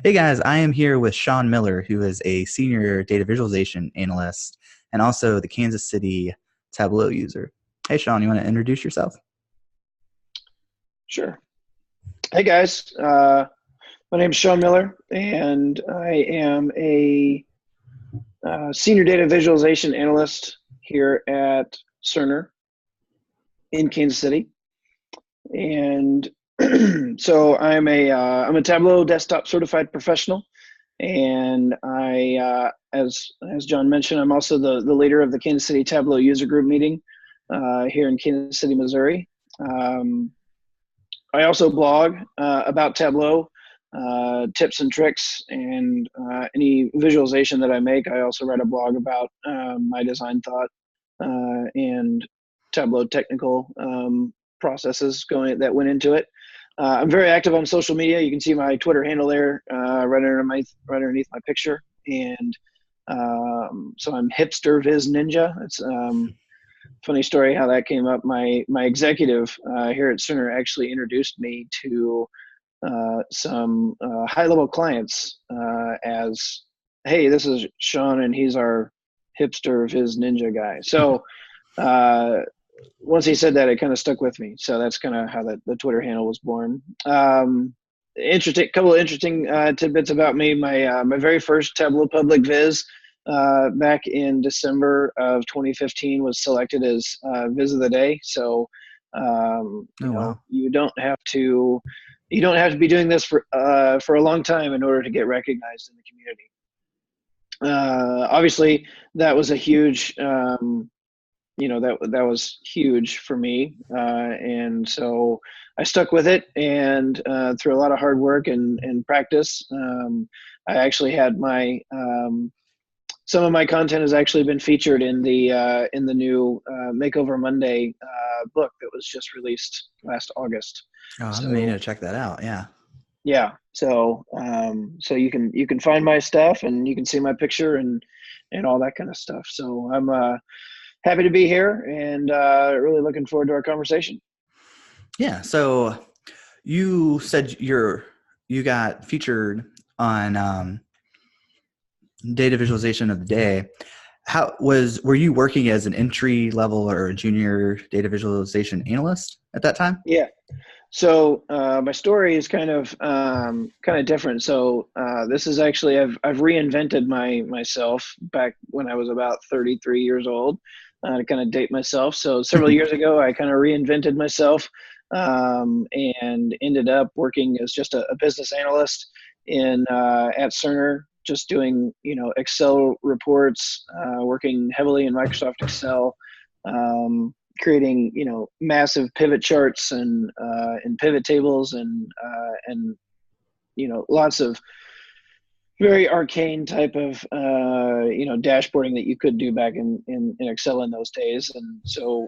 Hey guys, I am here with Sean Miller, who is a senior data visualization analyst and also the Kansas City Tableau user. Hey Sean, you want to introduce yourself? Sure. Hey guys, my name is Sean Miller, and I am a senior data visualization analyst here at Cerner in Kansas City. And so I'm a Tableau desktop certified professional, and as John mentioned, I'm also the leader of the Kansas City Tableau user group meeting here in Kansas City, Missouri. I also blog about Tableau, tips and tricks, and any visualization that I make. I also write a blog about my design thought and Tableau technical processes that went into it. I'm very active on social media. You can see my Twitter handle there right underneath my picture. And so I'm Hipster Viz Ninja. It's funny story how that came up. My executive here at Cerner actually introduced me to some high-level clients as, hey, this is Sean, and he's our hipster Viz Ninja guy. So once he said that, it kind of stuck with me. So that's kind of how the Twitter handle was born. Couple of interesting tidbits about me. My very first Tableau Public Viz back in December of 2015 was selected as Viz of the Day. So Wow. you don't have to be doing this for a long time in order to get recognized in the community. Obviously, that was a huge that was huge for me, and so I stuck with it. And through a lot of hard work and practice, I actually had some of my content has actually been featured in the new Makeover Monday book that was just released last August. Oh, I'm meaning So to check that out. Yeah. yeah, so you can find my stuff, and you can see my picture and all that kind of stuff. So I'm happy to be here, and really looking forward to our conversation. Yeah. So you said you got featured on data visualization of the day. Were you working as an entry level or a junior data visualization analyst at that time? Yeah. So my story is kind of different. So this is actually I've reinvented myself back when I was about 33 years old, to kind of date myself. So several years ago, I kind of reinvented myself, and ended up working as just a business analyst in at Cerner, just doing Excel reports, working heavily in Microsoft Excel. Creating massive pivot charts and pivot tables and lots of very arcane type of dashboarding that you could do back in Excel in those days. And so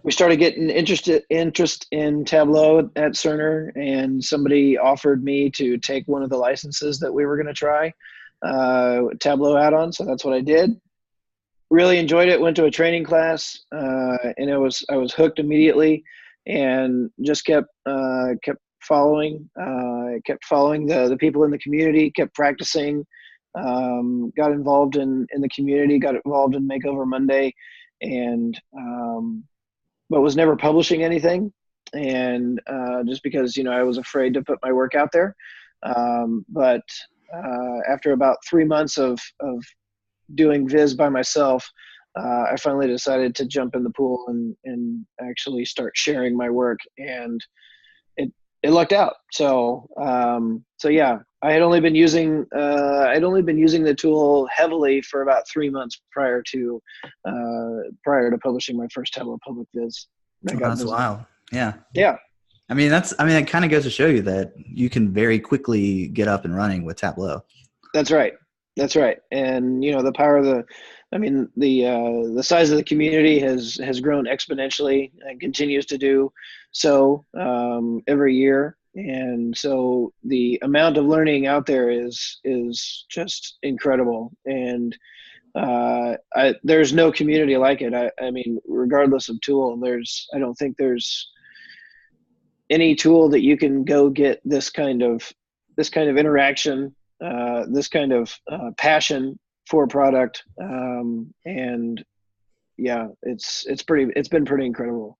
we started getting interest in Tableau at Cerner, and somebody offered me to take one of the licenses that we were going to try Tableau add-on. So that's what I did. Really enjoyed it. Went to a training class, and I was hooked immediately, and just kept following the people in the community, kept practicing, got involved in the community, got involved in Makeover Monday, and but was never publishing anything, and just because I was afraid to put my work out there. But after about 3 months of doing Viz by myself, I finally decided to jump in the pool and actually start sharing my work, and it lucked out. So yeah, I'd only been using the tool heavily for about 3 months prior to publishing my first Tableau Public Viz. Oh, That got that's visible. wild. Yeah. Yeah, It kind of goes to show you that you can very quickly get up and running with Tableau. that's right. That's right. And the power of the size of the community has grown exponentially and continues to do so every year. And so the amount of learning out there is just incredible. And there's no community like it. I mean, regardless of tool, I don't think there's any tool that you can go get this kind of this kind of interaction, this kind of passion for product, and yeah, it's been pretty incredible.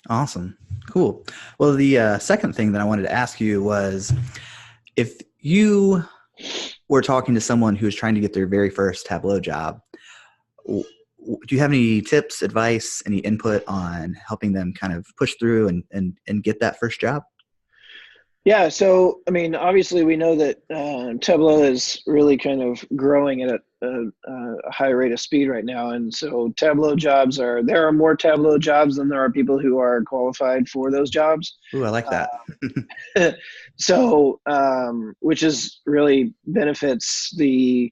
Awesome. Cool. Well, the second thing that I wanted to ask you was, if you were talking to someone who was trying to get their very first Tableau job, do you have any tips, advice, any input on helping them kind of push through and get that first job? Yeah, so I mean, obviously, we know that Tableau is really kind of growing at a high rate of speed right now, and so there are more Tableau jobs than there are people who are qualified for those jobs. Ooh, I like that. So, which is really benefits the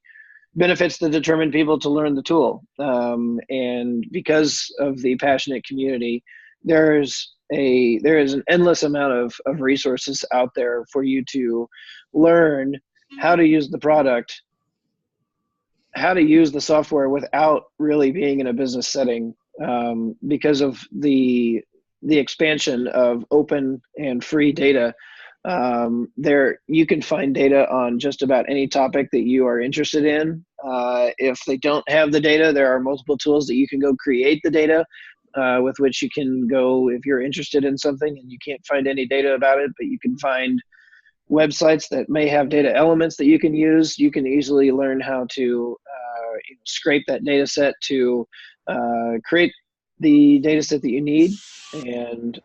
determined people to learn the tool, and because of the passionate community, there is an endless amount of resources out there for you to learn how to use the product, how to use the software without really being in a business setting, because of the expansion of open and free data. There you can find data on just about any topic that you are interested in. If they don't have the data, there are multiple tools that you can go create the data, with which you can go, if you're interested in something and you can't find any data about it, but you can find websites that may have data elements that you can use. You can easily learn how to scrape that data set to create the data set that you need. And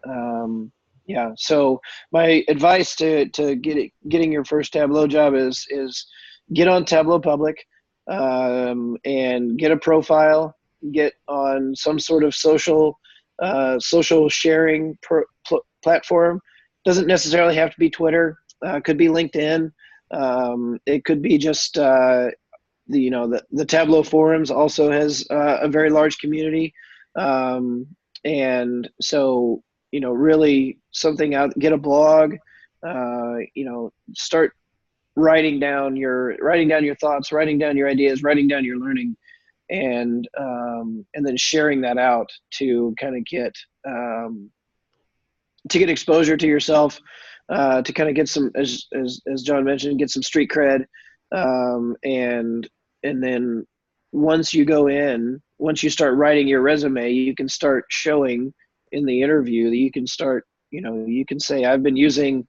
yeah, so my advice to getting your first Tableau job is get on Tableau Public, and get a profile, get on some sort of social sharing platform. Doesn't necessarily have to be Twitter. Could be LinkedIn. It could be just the Tableau forums also has a very large community, and so really something out. Get a blog. Start writing down your thoughts, writing down your ideas, writing down your learning, and then sharing that out to kind of get exposure to yourself, to kind of get some, as John mentioned, get some street cred, and then once you start writing your resume, you can start showing in the interview that you can start, you can say, I've been using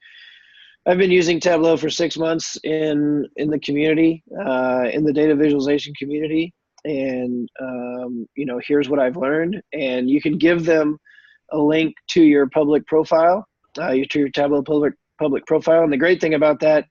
Tableau for 6 months in the community, in the data visualization community, and here's what I've learned. And you can give them a link to your public profile, to your Tableau public profile. And the great thing about the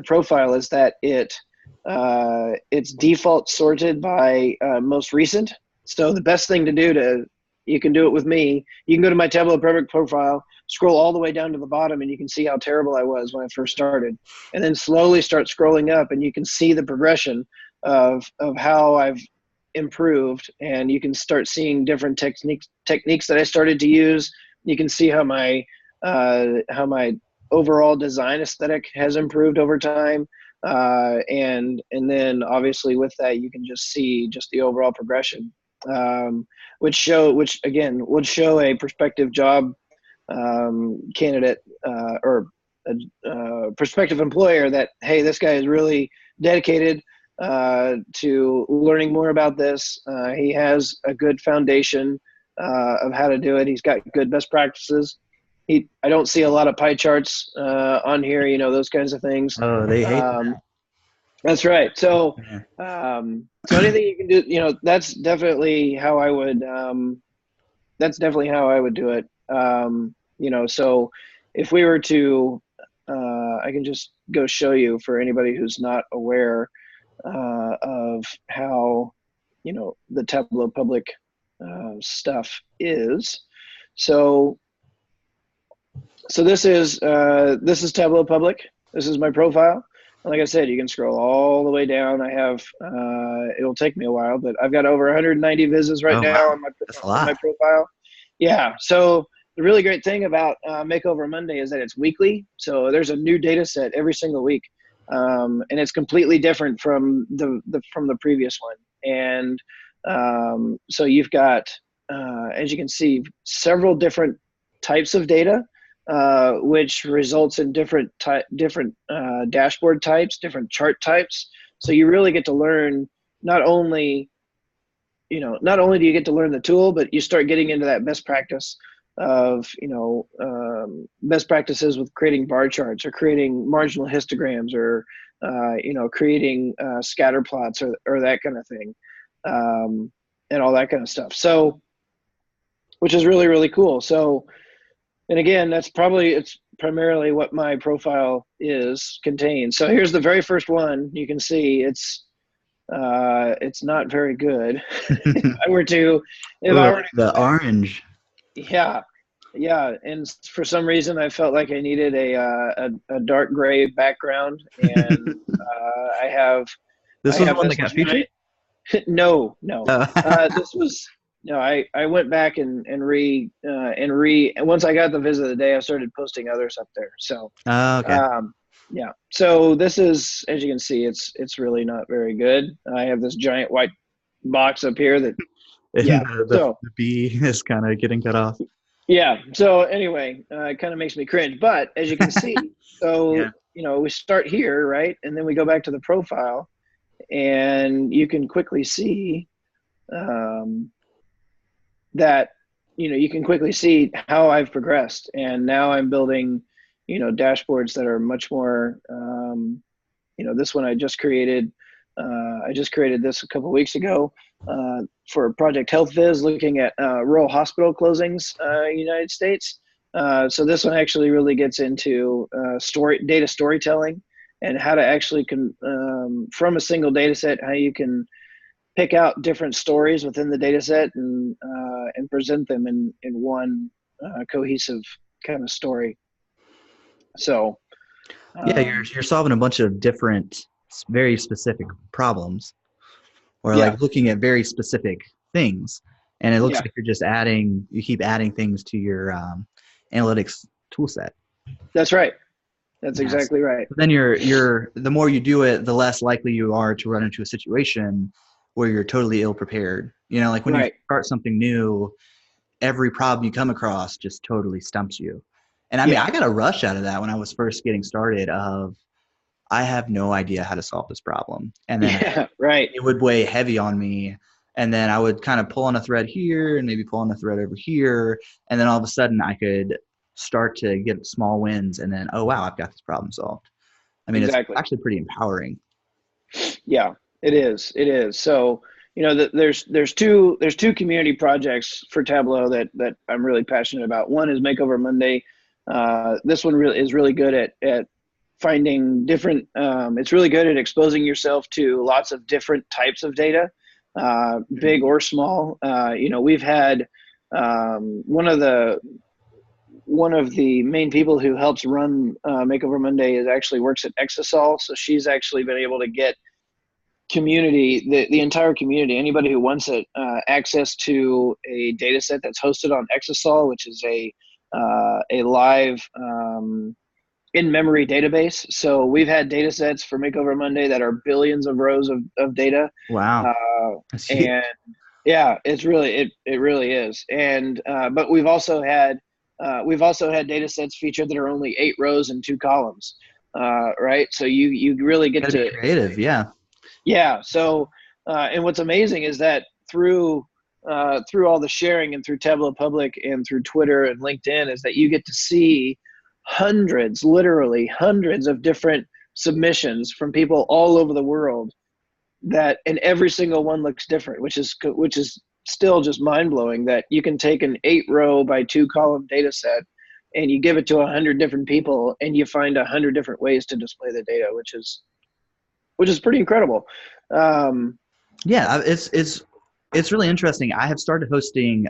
profile is that it's default sorted by most recent. So the best thing to do you can do it with me. You can go to my Tableau Public profile, scroll all the way down to the bottom, and you can see how terrible I was when I first started. And then slowly start scrolling up, and you can see the progression of how I've improved. And you can start seeing different techniques that I started to use. You can see how my overall design aesthetic has improved over time. And then obviously with that, you can just see just the overall progression, which again would show a prospective job candidate, or a prospective employer that, hey, this guy is really dedicated to learning more about this. He has a good foundation of how to do it. He's got good best practices. I don't see a lot of pie charts on here, those kinds of things. Oh, they hate that. That's right. So, so anything you can do, that's definitely how I would. That's definitely how I would do it. So if we were to, I can just go show you for anybody who's not aware of how, the Tableau Public stuff is. So this is Tableau Public. This is my profile. And like I said, you can scroll all the way down. I have, it'll take me a while, but I've got over 190 visits right now. Wow. on my profile. Yeah. So the really great thing about Makeover Monday is that it's weekly. So there's a new data set every single week. And it's completely different from the previous one. And so you've got, as you can see, several different types of data. which results in different dashboard types, different chart types. So you really get to learn not only do you get to learn the tool, but you start getting into that best practice of, best practices with creating bar charts or creating marginal histograms or, creating scatter plots or that kind of thing, and all that kind of stuff. So, which is really, really cool. So, and again, it's primarily what my profile contains. So here's the very first one. You can see it's not very good. if I were to the orange. Yeah. And for some reason I felt like I needed a dark gray background, and I have This was the one that got featured? No. Oh. This was no. I went back and once I got the visit of the day, I started posting others up there. So Okay. yeah. So this is, as you can see, it's really not very good. I have this giant white box up here that And yeah. the B is kind of getting cut off. Yeah. So anyway, it kind of makes me cringe. But as you can see, so we start here, right, and then we go back to the profile, and you can quickly see that you can quickly see how I've progressed, and now I'm building dashboards that are much more this one I just created. I just created this a couple of weeks ago for Project Health Viz, looking at rural hospital closings United States. So this one actually really gets into data storytelling, and how to actually from a single data set, how you can pick out different stories within the data set and present them in one cohesive kind of story. So you're solving a bunch of different, very specific problems, or like looking at very specific things, and it looks like you keep adding things to your analytics tool set. That's right. That's exactly right. But then the more you do it, the less likely you are to run into a situation where you're totally ill prepared. Like when you start something new, every problem you come across just totally stumps you. And I mean, I got a rush out of that when I was first getting started of, I have no idea how to solve this problem. And then it would weigh heavy on me. And then I would kind of pull on a thread here and maybe pull on a thread over here. And then all of a sudden I could start to get small wins. And then, oh, wow, I've got this problem solved. I mean, it's actually pretty empowering. Yeah, it is. It is. So, there's two community projects for Tableau that I'm really passionate about. One is Makeover Monday. This one is really good at finding different, it's really good at exposing yourself to lots of different types of data, big or small. We've had one of the main people who helps run Makeover Monday actually works at Exasol. So she's actually been able to get the entire community, anybody who wants it, access to a data set that's hosted on Exasol, which is a live in-memory database. So we've had data sets for Makeover Monday that are billions of rows of data. Wow. And yeah, it really is. And but we've also had data sets featured that are only 8 rows and 2 columns. Right. So you really get to be creative. Yeah. Yeah. So and what's amazing is that through all the sharing and through Tableau Public and through Twitter and LinkedIn, is that you get to see literally hundreds of different submissions from people all over the world, and every single one looks different, which is still just mind-blowing, that you can take an 8-row by 2-column data set and you give it to 100 different people and you find 100 different ways to display the data, which is pretty incredible. It's really interesting. I have started hosting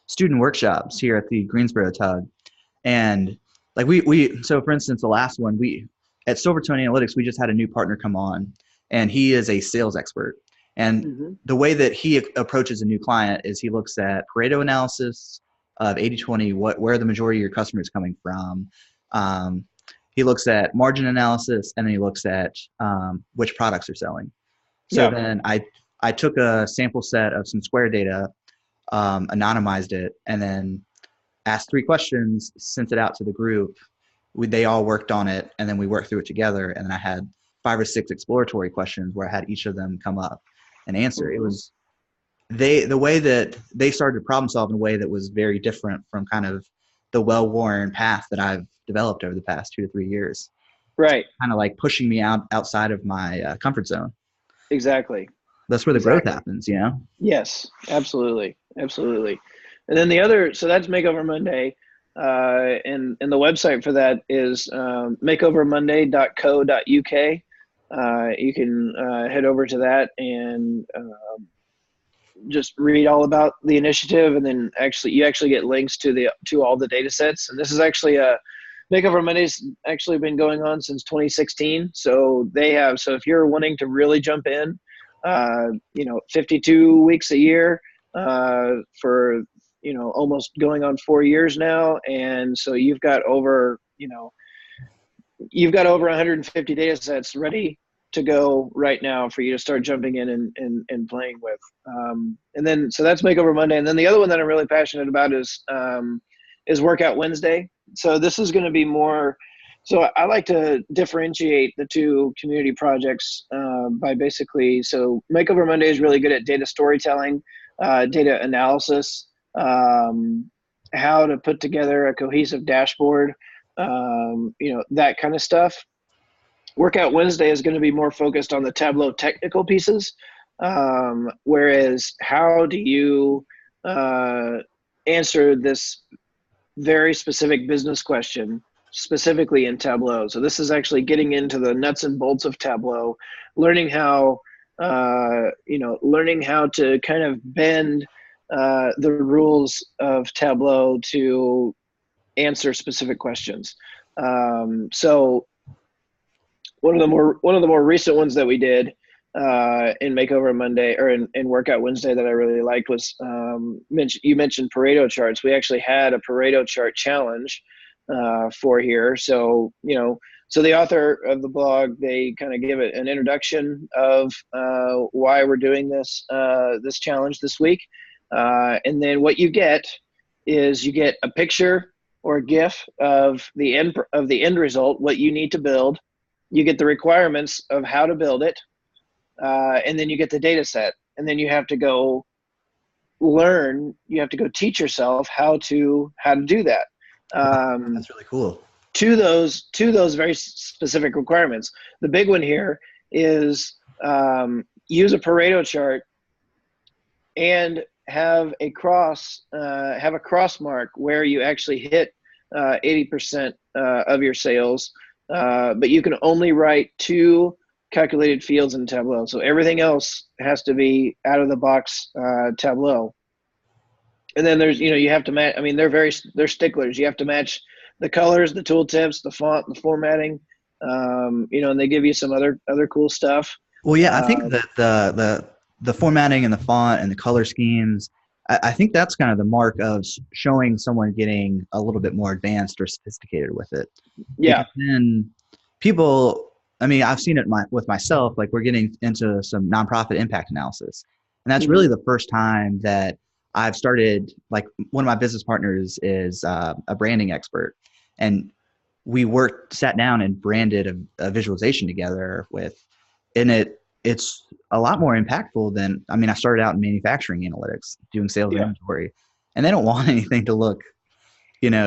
student workshops here at the Greensboro Tug, and like so for instance, the last one, at Silvertone Analytics, we just had a new partner come on, and he is a sales expert. And the way that he approaches a new client is he looks at Pareto analysis of 80-20, where the majority of your customer is coming from. He looks at margin analysis, and then he looks at which products are selling. So then I took a sample set of some Square data, anonymized it, and then asked 3 questions, sent it out to the group. They all worked on it, and then we worked through it together. And then I had 5 or 6 exploratory questions where I had each of them come up and answer. It was the way that they started to problem solve in a way that was very different from kind of the well-worn path that I've developed over the past 2 to 3 years. Right. Kind of like pushing me outside of my comfort zone. Exactly. That's where the growth happens, you know? Yes, absolutely. Absolutely. And then the other, so that's Makeover Monday. And the website for that is makeovermonday.co.uk. You can head over to that and just read all about the initiative, and then you actually get links to all the data sets. And this is actually Makeover Monday's actually been going on since 2016. So if you're wanting to really jump in, 52 weeks a year for almost going on 4 years now, and so you've got over 150 data sets ready to go right now for you to start jumping in and playing with. And then so that's Makeover Monday, and then the other one that I'm really passionate about is Workout Wednesday. So this is going to be more. So I like to differentiate the two community projects by basically. So Makeover Monday is really good at data storytelling, data analysis, how to put together a cohesive dashboard, that kind of stuff. Workout Wednesday is going to be more focused on the Tableau technical pieces, whereas how do you answer this very specific business question specifically in Tableau. So this is actually getting into the nuts and bolts of Tableau, learning how to kind of bend the rules of Tableau to answer specific questions. So one of the more recent ones that we did in Makeover Monday or in Workout Wednesday that I really liked was you mentioned Pareto Charts. We actually had a Pareto Chart challenge for here. So so the author of the blog, they kind of give it an introduction of why we're doing this challenge this week, and then what you get is you get a picture or a GIF of the end result, what you need to build. You get the requirements of how to build it, and then you get the data set, and then you have to go learn. You have to go teach yourself how to do that. That's really cool. To those very specific requirements. The big one here is use a Pareto chart and have a cross mark where you actually hit 80% of your sales, but you can only write 2 calculated fields in Tableau. So everything else has to be out of the box Tableau. And then there's, you have to match. I mean, they're sticklers. You have to match the colors, the tooltips, the font, the formatting, and they give you some other cool stuff. Well, yeah, I think that the formatting and the font and the color schemes, I think that's kind of the mark of showing someone getting a little bit more advanced or sophisticated with it. Yeah. Because then people, I mean, I've seen it with myself, like we're getting into some nonprofit impact analysis. And that's really the first time that I've started, like one of my business partners is a branding expert. And we sat down and branded a visualization together and it's a lot more impactful than, I mean, I started out in manufacturing analytics, doing sales inventory, and they don't want anything to look,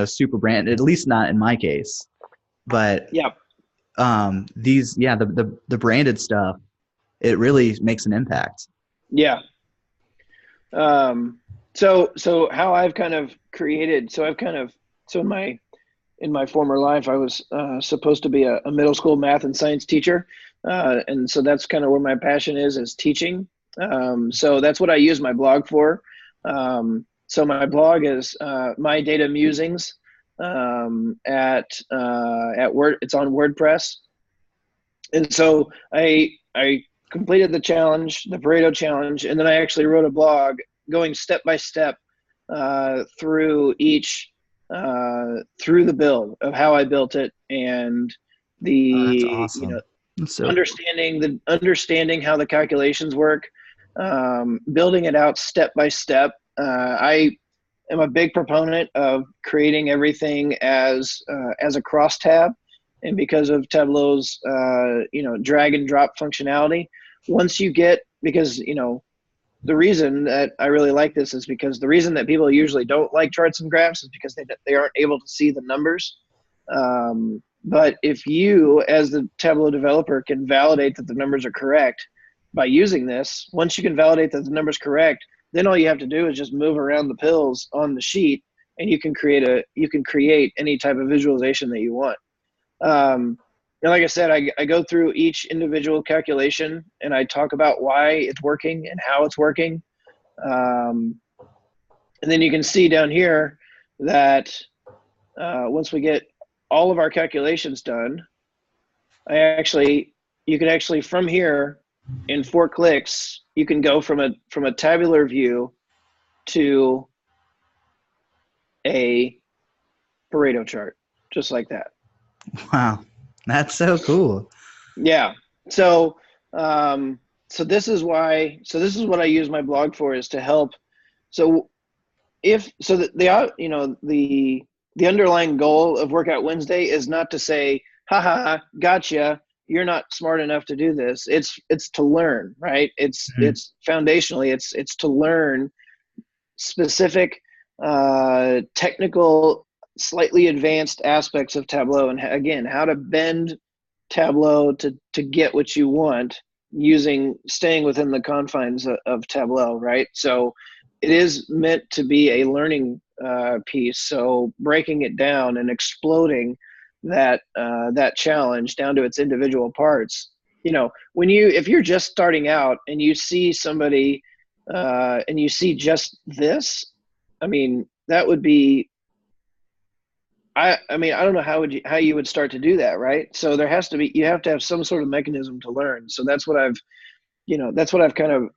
super branded, at least not in my case. But the branded stuff, it really makes an impact. Yeah. So how I've kind of created, in my former life, I was supposed to be a middle school math and science teacher. And so that's kind of where my passion is teaching. So that's what I use my blog for. So my blog is My Data Musings at Word. It's on WordPress. And so I completed the challenge, the Pareto challenge, and then I actually wrote a blog going step by step through the build of how I built it and that's awesome. Understanding how the calculations work, building it out step by step. I am a big proponent of creating everything as a cross tab, and because of Tableau's drag and drop functionality, once you get, because the reason that I really like this is because the reason that people usually don't like charts and graphs is because they aren't able to see the numbers. But if you, as the Tableau developer, can validate that the numbers are correct by using this, once you can validate that the number's correct, then all you have to do is just move around the pills on the sheet, and you can create any type of visualization that you want. And like I said, I go through each individual calculation and I talk about why it's working and how it's working. And then you can see down here that once we get all of our calculations done, you can actually from here in 4 clicks, you can go from a tabular view to a Pareto chart, just like that. Wow, that's so cool. Yeah. So this is what I use my blog for, is to help. So the underlying goal of Workout Wednesday is not to say, ha, gotcha, you're not smart enough to do this. It's to learn, right? It's foundationally, it's to learn specific technical, slightly advanced aspects of Tableau, and again, how to bend Tableau to get what you want, staying within the confines of Tableau, right? So it is meant to be a learning piece. So breaking it down and exploding that challenge down to its individual parts. If you're just starting out and you see somebody and you see just this, I mean, that would be, I don't know how you would start to do that, right? So you have to have some sort of mechanism to learn. So that's what I've kind of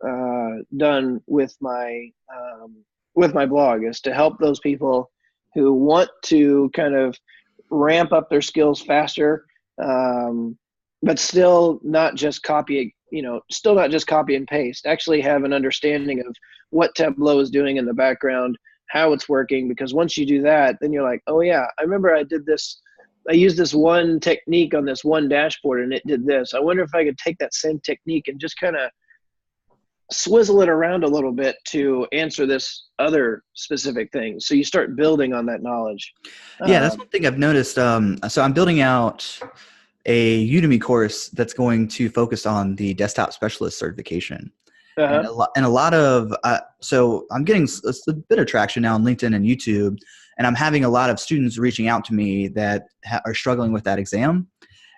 done with my blog, is to help those people who want to kind of ramp up their skills faster, but still not just copy and paste. Actually have an understanding of what Tableau is doing in the background, how it's working, because once you do that, then you're like, oh yeah, I remember I did this. I used this one technique on this one dashboard and it did this. I wonder if I could take that same technique and just kind of swizzle it around a little bit to answer this other specific thing. So you start building on that knowledge. Yeah, that's one thing I've noticed. So I'm building out a Udemy course that's going to focus on the desktop specialist certification. And a lot of so I'm getting a bit of traction now on LinkedIn and YouTube, and I'm having a lot of students reaching out to me that are struggling with that exam,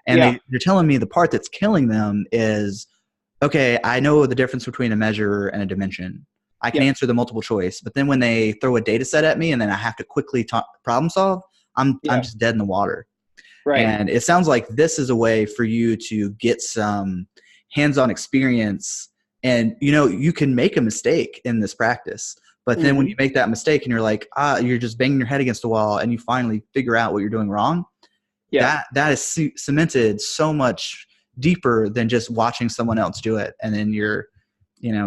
and they're telling me the part that's killing them is, okay, I know the difference between a measure and a dimension. I can answer the multiple choice, but then when they throw a data set at me and then I have to quickly problem solve, I'm just dead in the water. Right. And it sounds like this is a way for you to get some hands-on experience. And, you can make a mistake in this practice, but then when you make that mistake and you're like, you're just banging your head against the wall and you finally figure out what you're doing wrong. Yeah. That is cemented so much deeper than just watching someone else do it. And then you're,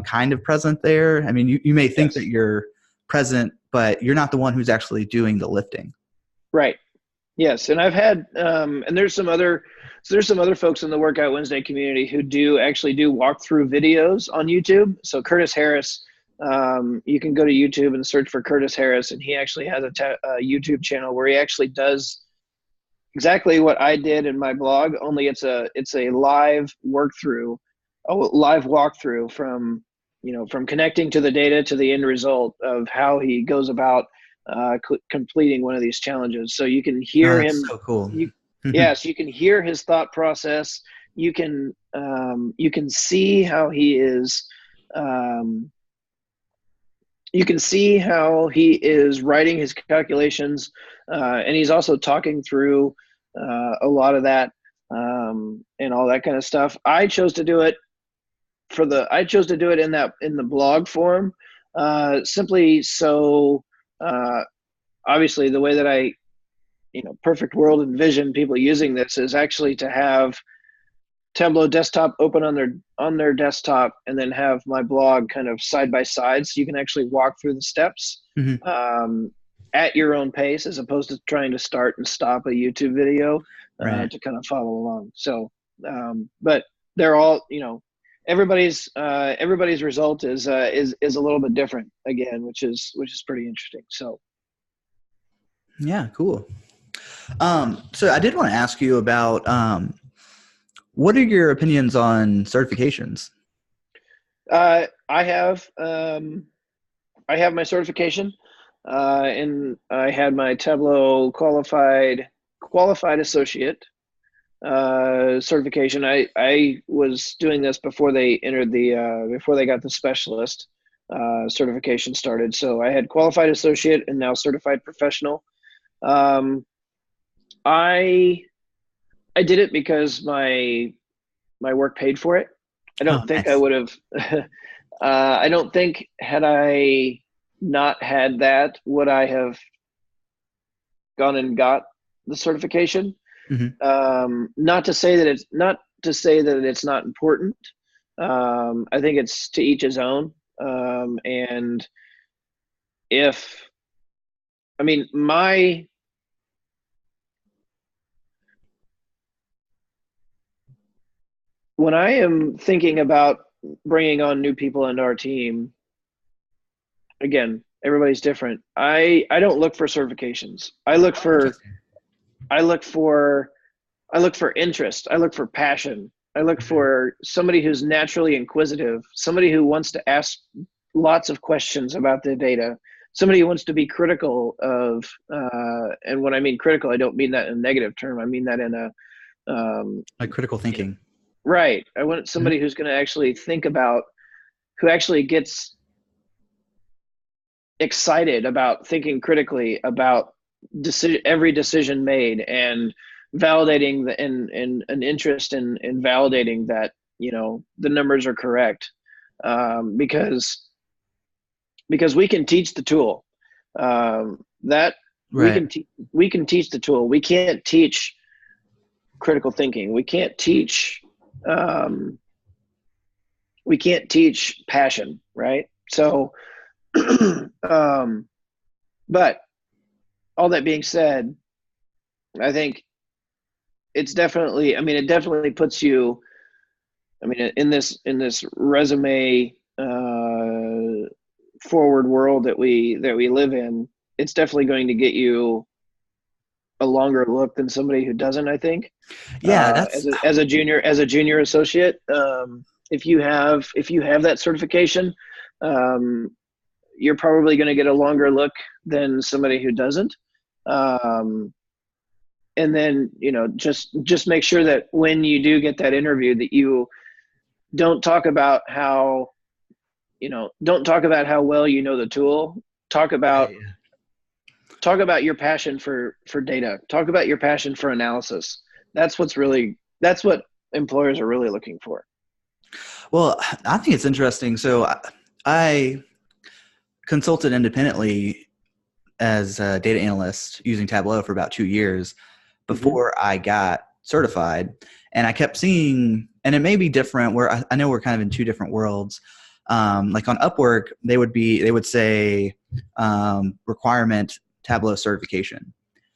kind of present there. I mean, you may think that you're present, but you're not the one who's actually doing the lifting. Right. Yes. And I've had, and there's some other folks in the Workout Wednesday community who do walkthrough videos on YouTube. So Curtis Harris, you can go to YouTube and search for Curtis Harris, and he actually has a YouTube channel where he actually does exactly what I did in my blog, only it's a live walkthrough from connecting to the data to the end result of how he goes about completing one of these challenges. So you can hear him. So cool. Yes, you can hear his thought process. You can see how he is. You can see how he is writing his calculations, and he's also talking through a lot of that and all that kind of stuff. I chose to do it in the blog form, simply so. Obviously, the way that I, perfect world envision people using this is actually to have Tableau desktop open on their desktop, and then have my blog kind of side by side, so you can actually walk through the steps at your own pace, as opposed to trying to start and stop a YouTube video Right. to kind of follow along. So, but they're all, everybody's result is a little bit different again, which is pretty interesting. So, Yeah, cool. So I did want to ask you about what are your opinions on certifications? I have my certification, and I had my Tableau qualified associate certification. I was doing this before they entered before they got the specialist certification started. So I had qualified associate and now certified professional. I did it because my work paid for it. I don't think I Nice. would have. I don't think, had I not had that, would I have gone and got the certification. Not to say that it's not important. I think it's to each his own. And when I am thinking about bringing on new people into our team, again, everybody's different. I don't look for certifications. I look for interest. I look for passion. I look for somebody who's naturally inquisitive, somebody who wants to ask lots of questions about the data, somebody who wants to be critical of, and when I mean critical, I don't mean that in a negative term. I mean that in a, Like critical thinking. right. I want somebody who's going to actually think about, who actually gets excited about thinking critically about every decision made, and validating and an interest in validating that the numbers are correct, because we can teach the tool, that Right. we can teach the tool. We can't teach critical thinking. We can't teach passion, right? So but all that being said, I think it definitely puts you, in this resume forward world that we live in, it's definitely going to get you a longer look than somebody who doesn't, I think. Yeah, that's As a junior associate, if you have that certification, you're probably going to get a longer look than somebody who doesn't. And then, just make sure that when you do get that interview, that you don't talk about how well you know the tool. Talk about right. your passion for data. Talk about your passion for analysis. That's what employers are really looking for. Well, I think it's interesting. So I consulted independently as a data analyst using Tableau for about 2 years before I got certified. And I kept seeing, and it may be different, where I know we're kind of in two different worlds. Like on Upwork, they would say requirement Tableau certification.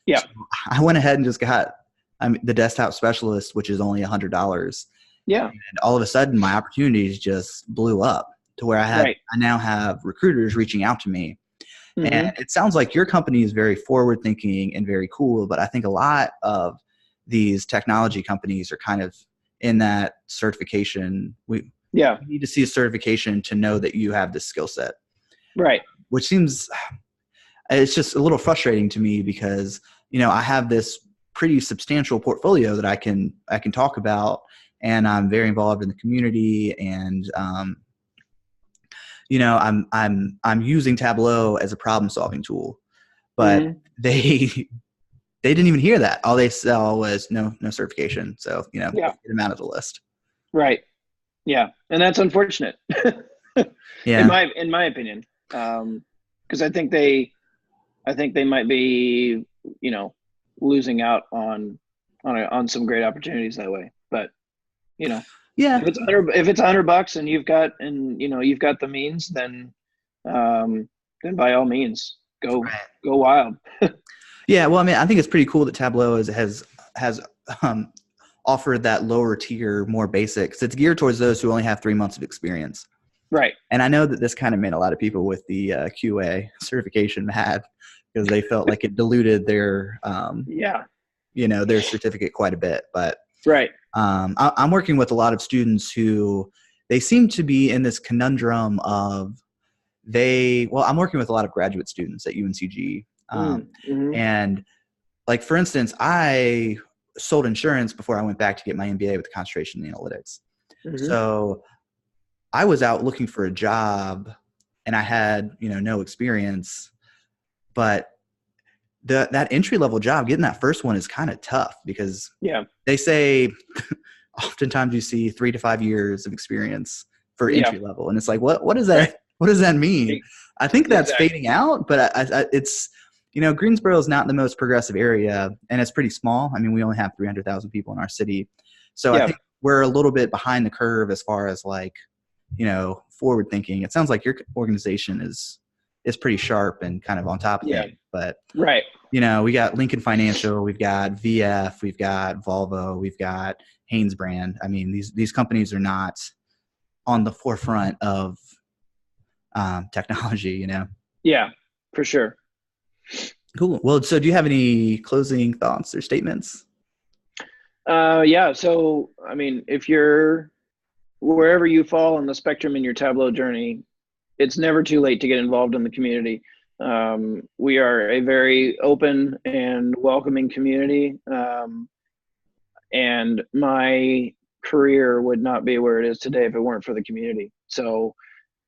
Yeah. So I went ahead and just got the desktop specialist, which is only $100. Yeah. And all of a sudden my opportunities just blew up to where I now have recruiters reaching out to me. And it sounds like your company is very forward thinking and very cool, but I think a lot of these technology companies are kind of in that certification. We need to see a certification to know that you have this skill set. Right. Which seems, it's just a little frustrating to me because, I have this pretty substantial portfolio that I can talk about, and I'm very involved in the community, and I'm using Tableau as a problem solving tool, but they didn't even hear that. All they saw was no certification. So, get them out of the list. Right. Yeah. And that's unfortunate. Yeah. In my opinion. Cause I think they might be, losing out on some great opportunities that way, but You know, Yeah. if it's $100 and you've got the means, then by all means go wild. Yeah. Well, I mean, I think it's pretty cool that Tableau has offered that lower tier, more basic. 'Cause it's geared towards those who only have 3 months of experience. Right. And I know that this kind of made a lot of people with the QA certification mad because they felt like it diluted their their certificate quite a bit. But right. I'm working with a lot of students who they seem to be in this conundrum of I'm working with a lot of graduate students at UNCG. And like, for instance, I sold insurance before I went back to get my MBA with concentration in analytics. So I was out looking for a job and I had, no experience, but that entry-level job, getting that first one is kind of tough because they say oftentimes you see 3 to 5 years of experience for entry level. And it's like, what does that, Right. what does that mean? I think that's fading out, but it's, Greensboro is not the most progressive area and it's pretty small. I mean, we only have 300,000 people in our city. So I think we're a little bit behind the curve as far as like, forward thinking. It sounds like your organization is pretty sharp and kind of on top of things. But right. We got Lincoln Financial, we've got VF, we've got Volvo, we've got Haynes Brand. I mean, these companies are not on the forefront of technology, Yeah, for sure. Cool. Well, so do you have any closing thoughts or statements? Yeah. So, I mean, if you're wherever you fall on the spectrum in your Tableau journey, it's never too late to get involved in the community. We are a very open and welcoming community. And my career would not be where it is today if it weren't for the community. So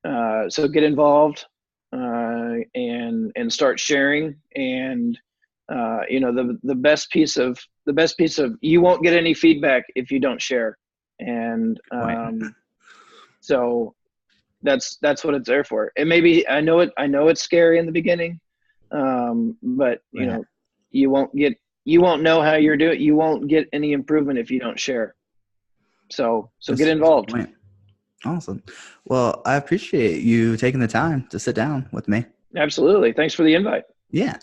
get involved, and start sharing. And, the best piece of you won't get any feedback if you don't share. And, so that's what it's there for. It may be, I know it's scary in the beginning. But you won't know how you're doing. You won't get any improvement if you don't share. So get involved. Awesome. Well, I appreciate you taking the time to sit down with me. Absolutely. Thanks for the invite. Yeah.